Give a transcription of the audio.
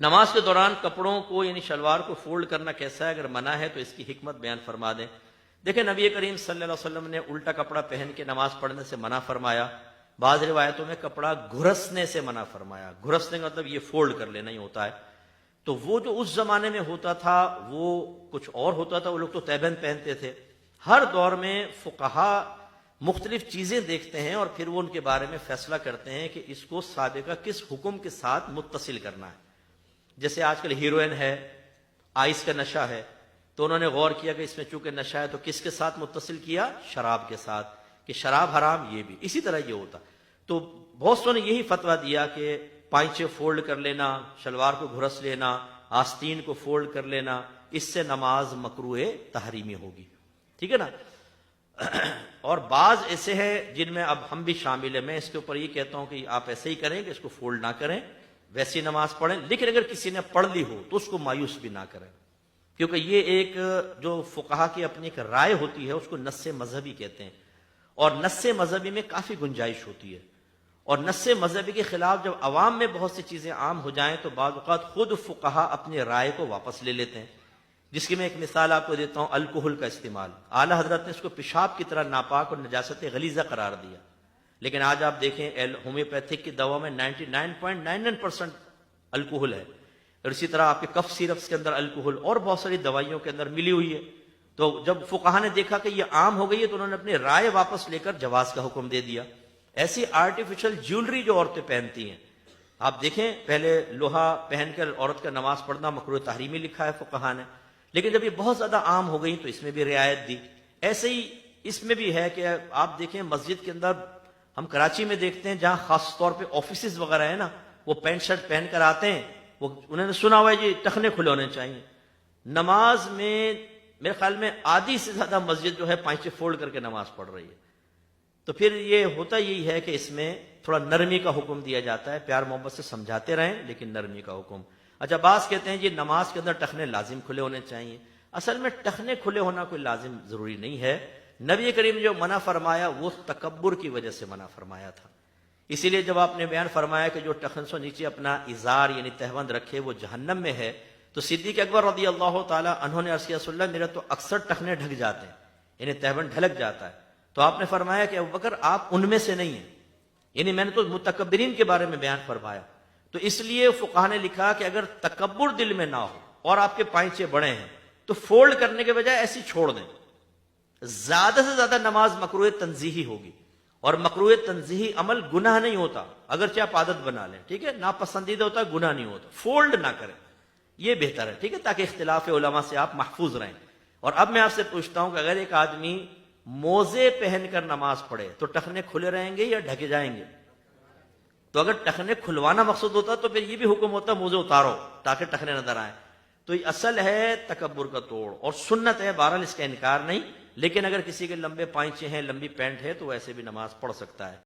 نماز کے دوران کپڑوں کو یعنی شلوار کو فولڈ کرنا کیسا ہے؟ اگر منع ہے تو اس کی حکمت بیان فرما دیں۔ دیکھیں نبی کریم صلی اللہ علیہ وسلم نے الٹا کپڑا پہن کے نماز پڑھنے سے منع فرمایا، بعض روایتوں میں کپڑا گھرسنے سے منع فرمایا۔ گھرسنے کا مطلب یہ فولڈ کر لینا ہی ہوتا ہے۔ تو وہ جو اس زمانے میں ہوتا تھا وہ کچھ اور ہوتا تھا، وہ لوگ تو تیبند پہنتے تھے۔ ہر دور میں فقہا مختلف چیزیں دیکھتے ہیں اور پھر وہ ان کے بارے میں فیصلہ کرتے ہیں کہ اس کو سابقہ کس حکم کے ساتھ متصل کرنا ہے۔ جیسے آج کل ہیروئن ہے، آئس کا نشہ ہے، تو انہوں نے غور کیا کہ اس میں چونکہ نشہ ہے تو کس کے ساتھ متصل کیا؟ شراب کے ساتھ، کہ شراب حرام، یہ بھی اسی طرح یہ ہوتا۔ تو بہت سو نے یہی فتویٰ دیا کہ پائچے فولڈ کر لینا، شلوار کو گھرس لینا، آستین کو فولڈ کر لینا، اس سے نماز مکروہ تحریمی ہوگی، ٹھیک ہے نا۔ اور بعض ایسے ہیں جن میں اب ہم بھی شامل ہیں، میں اس کے اوپر یہ کہتا ہوں کہ آپ ایسے ہی کریں کہ اس کو فولڈ نہ کریں، ویسی نماز پڑھیں، لیکن اگر کسی نے پڑھ لی ہو تو اس کو مایوس بھی نہ کریں، کیونکہ یہ ایک جو فقہا کی اپنی ایک رائے ہوتی ہے اس کو نص مذہبی کہتے ہیں، اور نص مذہبی میں کافی گنجائش ہوتی ہے، اور نص مذہبی کے خلاف جب عوام میں بہت سی چیزیں عام ہو جائیں تو بعض اوقات خود فقہا اپنی رائے کو واپس لے لیتے ہیں۔ جس کی میں ایک مثال آپ کو دیتا ہوں، الکحل کا استعمال، اعلی حضرت نے اس کو پیشاب کی طرح ناپاک اور نجاست غلیظہ قرار دیا، لیکن آج آپ دیکھیں ہومیوپیتھک کی دوا میں 99.99% الکحل ہے، اور اسی طرح آپ کے کف سیرپس کے اندر الکحل اور بہت ساری دوائیوں کے اندر ملی ہوئی ہے۔ تو جب فقہا نے دیکھا کہ یہ عام ہو گئی ہے تو انہوں نے اپنی رائے واپس لے کر جواز کا حکم دے دیا۔ ایسی آرٹیفیشل جیولری جو عورتیں پہنتی ہیں، آپ دیکھیں پہلے لوہا پہن کر عورت کا نماز پڑھنا مکروہ تحریمی لکھا ہے فقہا نے، لیکن جب یہ بہت زیادہ عام ہو گئی تو اس میں بھی رعایت دی۔ ایسے ہی اس میں بھی ہے کہ آپ دیکھیں مسجد کے اندر، ہم کراچی میں دیکھتے ہیں جہاں خاص طور پہ آفیسز وغیرہ ہیں نا، وہ پینٹ شرٹ پہن کر آتے ہیں، وہ انہوں نے سنا ہوا ہے جی ٹخنے کھلے ہونے چاہیے۔ نماز میں میرے خیال میں آدھی سے زیادہ مسجد جو ہے پائچے فولڈ کر کے نماز پڑھ رہی ہے۔ تو پھر یہ ہوتا یہی ہے کہ اس میں تھوڑا نرمی کا حکم دیا جاتا ہے، پیار محبت سے سمجھاتے رہیں لیکن نرمی کا حکم۔ اچھا بعض کہتے ہیں یہ نماز کے اندر ٹخنے لازم کھلے ہونے چاہیے، اصل میں ٹخنے کھلے ہونا کوئی لازم ضروری نہیں ہے۔ نبی کریم نے جو منع فرمایا وہ تکبر کی وجہ سے منع فرمایا تھا، اسی لیے جب آپ نے بیان فرمایا کہ جو ٹخن سے نیچے اپنا ازار یعنی تہبند رکھے وہ جہنم میں ہے، تو صدیق اکبر رضی اللہ تعالی عنہ نے عرض کیا رسول اللہ میرا تو اکثر ٹخنے ڈھک جاتے ہیں، یعنی تہبند ڈھلک جاتا ہے۔ تو آپ نے فرمایا کہ ابوبکر آپ ان میں سے نہیں ہیں، یعنی میں نے تو متکبرین کے بارے میں بیان فرمایا۔ تو اس لیے فقہا نے لکھا کہ اگر تکبر دل میں نہ ہو اور آپ کے پائچے بڑے ہیں تو فولڈ کرنے کے بجائے ایسی چھوڑ دیں۔ زیادہ سے زیادہ نماز مکروہ تنزیہی ہوگی، اور مکروہ تنزیہی عمل گناہ نہیں ہوتا، اگرچہ آپ عادت بنا لیں، ٹھیک ہے، ناپسندیدہ ہوتا ہے، گناہ نہیں ہوتا، فولڈ نہ کریں، یہ بہتر ہے، ٹھیک ہے، تاکہ اختلاف علماء سے آپ محفوظ رہیں۔ اور اب میں آپ سے پوچھتا ہوں کہ اگر ایک آدمی موزے پہن کر نماز پڑھے تو ٹخنے کھلے رہیں گے یا ڈھکے جائیں گے؟ تو اگر ٹخنے کھلوانا مقصود ہوتا تو پھر یہ بھی حکم ہوتا موزے اتارو تاکہ ٹخنے نظر آئیں۔ تو یہ اصل ہے تکبر کا توڑ، اور سنت ہے، بہرحال اس کا انکار نہیں، لیکن اگر کسی کے لمبے پائچے ہیں، لمبی پینٹ ہے تو ویسے بھی نماز پڑھ سکتا ہے۔